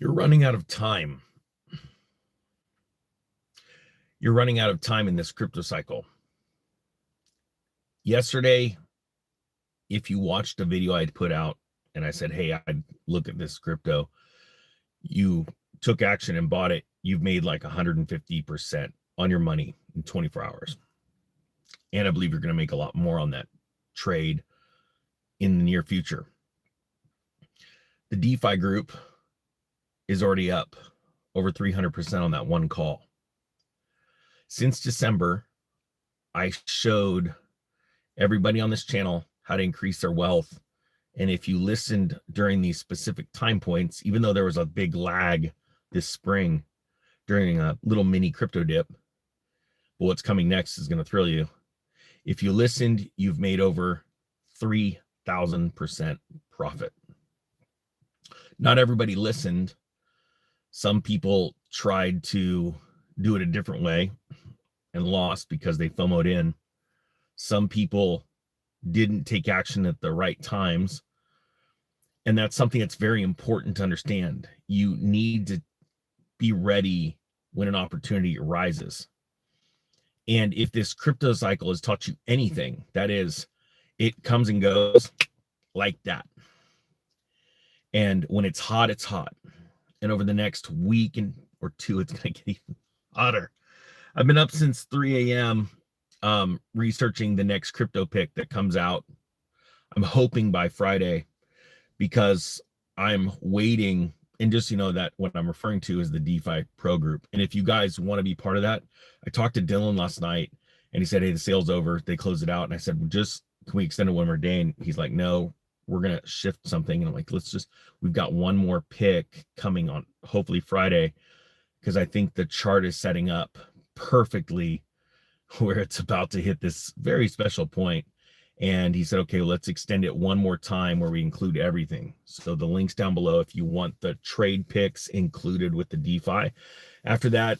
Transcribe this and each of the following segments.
You're running out of time. You're running out of time in this crypto cycle. Yesterday, if you watched a video I'd put out and I said, hey, I'd look at this crypto, you took action and bought it, you've made like 150% on your money in 24 hours. And I believe you're going to make a lot more on that trade in the near future. The DeFi group is already up over 300% on that one call. Since December, I showed everybody on this channel how to increase their wealth. And if you listened during these specific time points, even though there was a big lag this spring during a little mini crypto dip, but what's coming next is going to thrill you. If you listened, you've made over 3,000% profit. Not everybody listened. Some people tried to do it a different way and lost because they FOMO'd in. Some people didn't take action at the right times. And that's something that's very important to understand. You need to be ready when an opportunity arises. And if this crypto cycle has taught you anything, that is, it comes and goes like that. And when it's hot, it's hot. And over the next week or two, it's going to get even hotter. I've been up since 3 a.m. Researching the next crypto pick that comes out. I'm hoping by Friday, because I'm waiting. And just, that what I'm referring to is the DeFi Pro group. And if you guys want to be part of that, I talked to Dylan last night and he said, hey, the sale's over. They closed it out. And I said, well, can we extend it one more day? And he's like, no, we're going to shift something. And I'm like, we've got one more pick coming on hopefully Friday, because I think the chart is setting up perfectly where it's about to hit this very special point. And he said, okay, let's extend it one more time where we include everything. So the link's down below if you want the trade picks included with the DeFi. After that,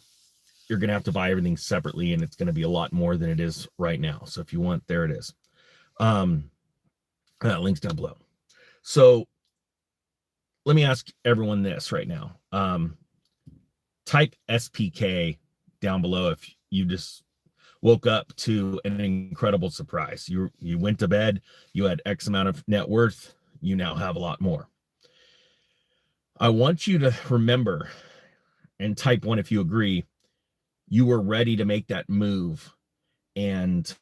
you're going to have to buy everything separately, and it's going to be a lot more than it is right now. So if you want, there it is. Link's down below. So let me ask everyone this right now. Type SPK down below if you just woke up to an incredible surprise. You went to bed, you had X amount of net worth, you now have a lot more. I want you to remember, and type 1 if you agree, you were ready to make that move and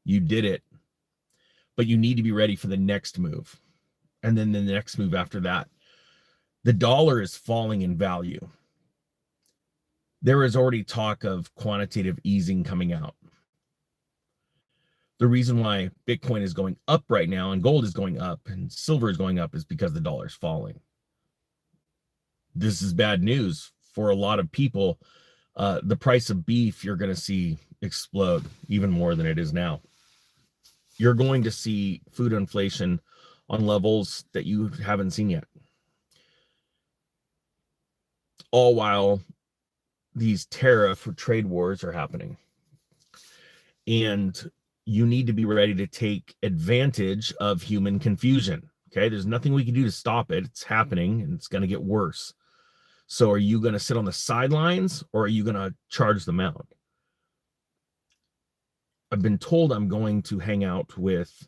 you did it, but you need to be ready for the next move. And then the next move after that. The dollar is falling in value. There is already talk of quantitative easing coming out. The reason why Bitcoin is going up right now and gold is going up and silver is going up is because the dollar is falling. This is bad news for a lot of people. The price of beef you're going to see explode even more than it is now. You're going to see food inflation on levels that you haven't seen yet. All while these tariff or trade wars are happening. And you need to be ready to take advantage of human confusion. Okay, there's nothing we can do to stop it. It's happening and it's going to get worse. So are you going to sit on the sidelines or are you going to charge them out? I've been told I'm going to hang out with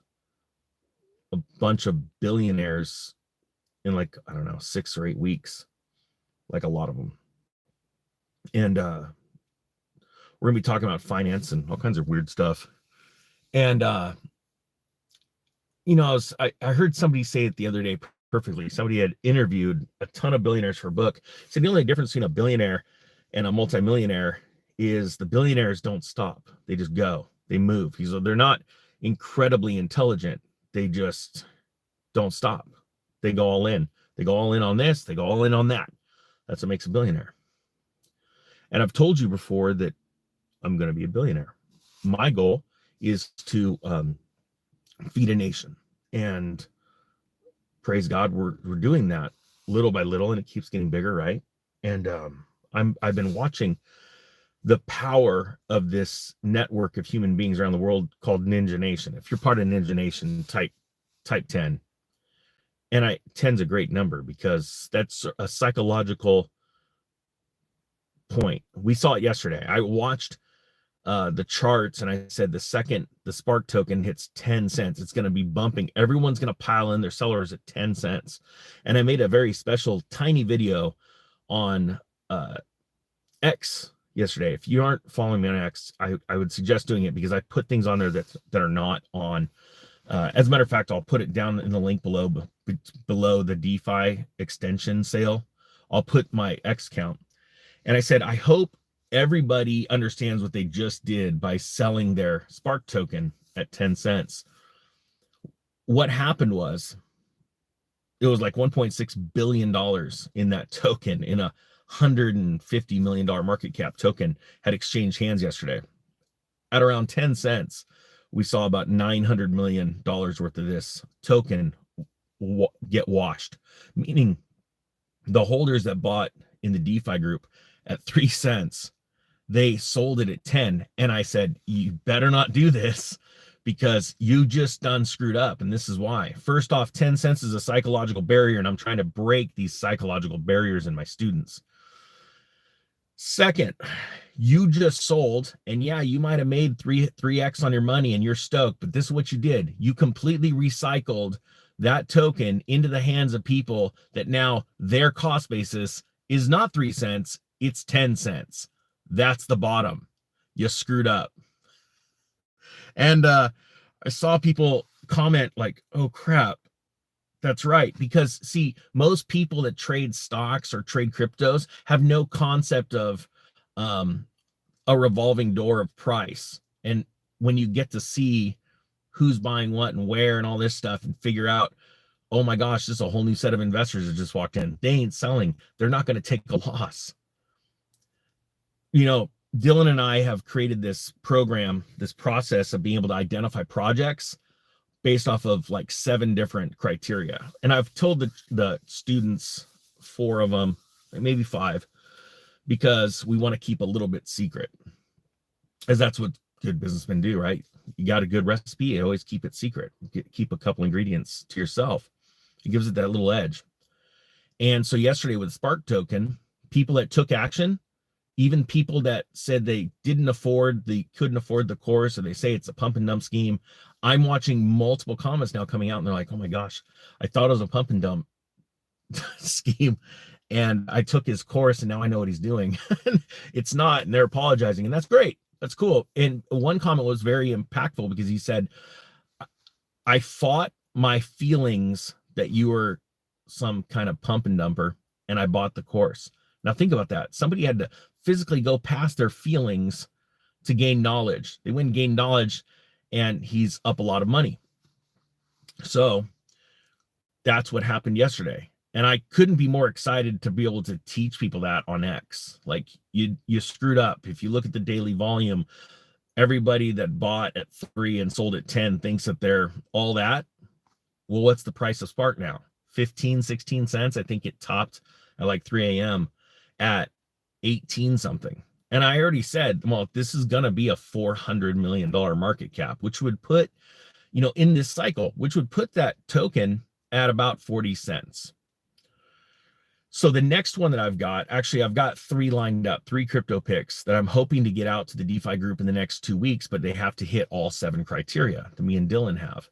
a bunch of billionaires in 6 or 8 weeks, like a lot of them. And we're going to be talking about finance and all kinds of weird stuff. And, I heard somebody say it the other day perfectly. Somebody had interviewed a ton of billionaires for a book. Said the only difference between a billionaire and a multimillionaire is the billionaires don't stop. They just go. They move. They're not incredibly intelligent. They just don't stop. They go all in. They go all in on this. They go all in on that. That's what makes a billionaire. And I've told you before that I'm going to be a billionaire. My goal is to feed a nation, and praise God, we're doing that little by little, and it keeps getting bigger, right? And I've been watching the power of this network of human beings around the world called Ninja Nation. If you're part of Ninja Nation, type 10. And 10's a great number because that's a psychological point. We saw it yesterday. I watched the charts and I said the second the Spark token hits 10 cents, it's going to be bumping. Everyone's going to pile in their sellers at 10 cents. And I made a very special tiny video on X yesterday. If you aren't following me on X, I would suggest doing it because I put things on there that are not on. As a matter of fact, I'll put it down in the link below the DeFi extension sale. I'll put my X count. And I said, I hope everybody understands what they just did by selling their Spark token at 10 cents. What happened was it was like $1.6 billion in that token, in a $150 million market cap token, had exchanged hands yesterday. At around 10 cents, we saw about $900 million worth of this token get washed, meaning the holders that bought in the DeFi group at 3 cents, they sold it at 10. And I said, you better not do this because you just done screwed up. And this is why. First off, 10 cents is a psychological barrier, and I'm trying to break these psychological barriers in my students. Second, you just sold, and yeah, you might have made 3x on your money and you're stoked, but this is what you did. You completely recycled that token into the hands of people that now their cost basis is not 3 cents, it's 10 cents. That's the bottom. You screwed up. And I saw people comment like, oh crap, that's right. Because see, most people that trade stocks or trade cryptos have no concept of a revolving door of price. And when you get to see who's buying what and where and all this stuff and figure out, oh my gosh, this is a whole new set of investors that just walked in. They ain't selling. They're not going to take a loss. You know, Dylan and I have created this program, this process of being able to identify projects based off of like 7 different criteria. And I've told the students, 4 of them, maybe 5, because we want to keep a little bit secret, as that's what good businessmen do, right? You got a good recipe, you always keep it secret. Keep a couple ingredients to yourself. It gives it that little edge. And so yesterday with Spark token, people that took action, even people that said they couldn't afford the course, or they say it's a pump and dump scheme. I'm watching multiple comments now coming out and they're like, oh my gosh, I thought it was a pump and dump scheme. And I took his course and now I know what he's doing. It's not, and they're apologizing, and that's great. That's cool. And one comment was very impactful because he said, I fought my feelings that you were some kind of pump and dumper, and I bought the course. Now think about that. Somebody had to physically go past their feelings to gain knowledge. They went and gained knowledge, and he's up a lot of money. So that's what happened yesterday. And I couldn't be more excited to be able to teach people that on X. Like, you screwed up. If you look at the daily volume, everybody that bought at 3 and sold at 10 thinks that they're all that. Well, what's the price of Spark now? 15, 16 cents. I think it topped at like 3 a.m. at 18 something. And I already said, well, this is going to be a $400 million market cap, which would put, in this cycle, which would put that token at about 40 cents. So the next one that I've got 3 lined up, 3 crypto picks that I'm hoping to get out to the DeFi group in the next 2 weeks, but they have to hit all 7 criteria that me and Dylan have,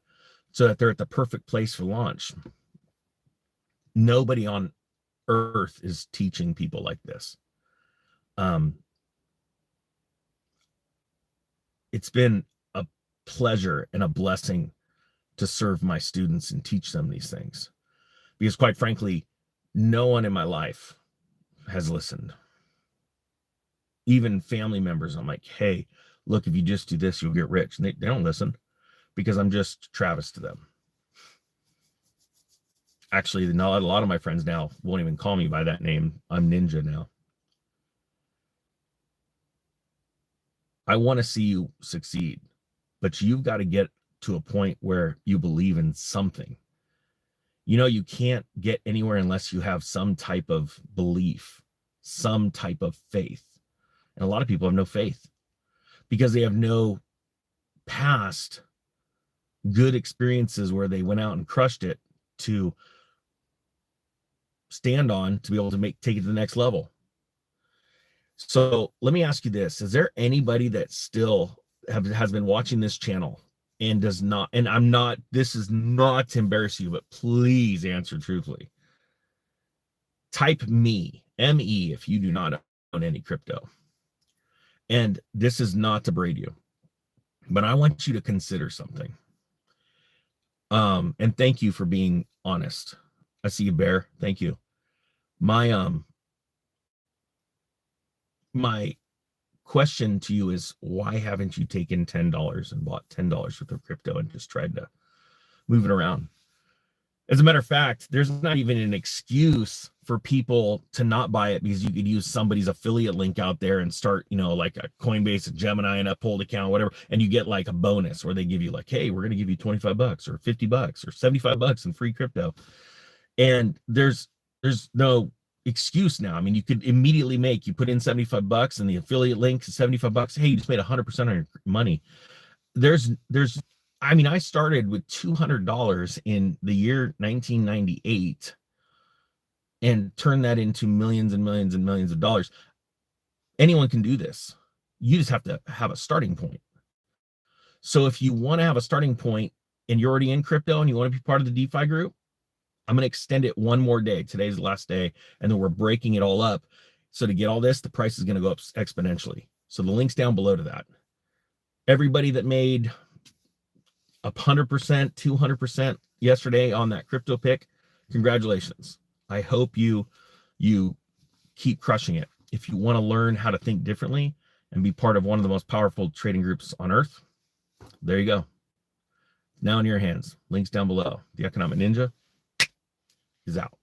so that they're at the perfect place for launch. Nobody on earth is teaching people like this. It's been a pleasure and a blessing to serve my students and teach them these things, because quite frankly, no one in my life has listened. Even family members, I'm like, hey, look, if you just do this, you'll get rich. And they don't listen because I'm just Travis to them. Actually, a lot of my friends now won't even call me by that name. I'm Ninja now. I want to see you succeed, but you've got to get to a point where you believe in something. You can't get anywhere unless you have some type of belief, some type of faith. And a lot of people have no faith because they have no past good experiences where they went out and crushed it to stand on to be able to take it to the next level. So let me ask you this. Is there anybody that still has been watching this channel and does not, and this is not to embarrass you, but please answer truthfully. Type me, M-E, if you do not own any crypto. And this is not to braid you, but I want you to consider something. And thank you for being honest. I see you, Bear. Thank you. My question to you is, why haven't you taken $10 and bought $10 worth of crypto and just tried to move it around? As a matter of fact, there's not even an excuse for people to not buy it, because you could use somebody's affiliate link out there and start, like a Coinbase, a Gemini, an Uphold account, whatever, and you get like a bonus where they give you like, hey, we're going to give you $25 or $50 or $75 in free crypto. And there's no excuse now. I mean, you could immediately you put in $75 and the affiliate link is $75. Hey, you just made 100% on your money. I started with $200 in the year 1998 and turned that into millions and millions and millions of dollars. Anyone can do this. You just have to have a starting point. So if you want to have a starting point and you're already in crypto and you want to be part of the DeFi group, I'm going to extend it one more day. Today's the last day, and then we're breaking it all up. So to get all this, the price is going to go up exponentially. So the link's down below to that. Everybody that made 100%, 200% yesterday on that crypto pick, congratulations. I hope you keep crushing it. If you want to learn how to think differently and be part of one of the most powerful trading groups on earth, there you go. Now in your hands. Links down below. The Economic Ninja is out.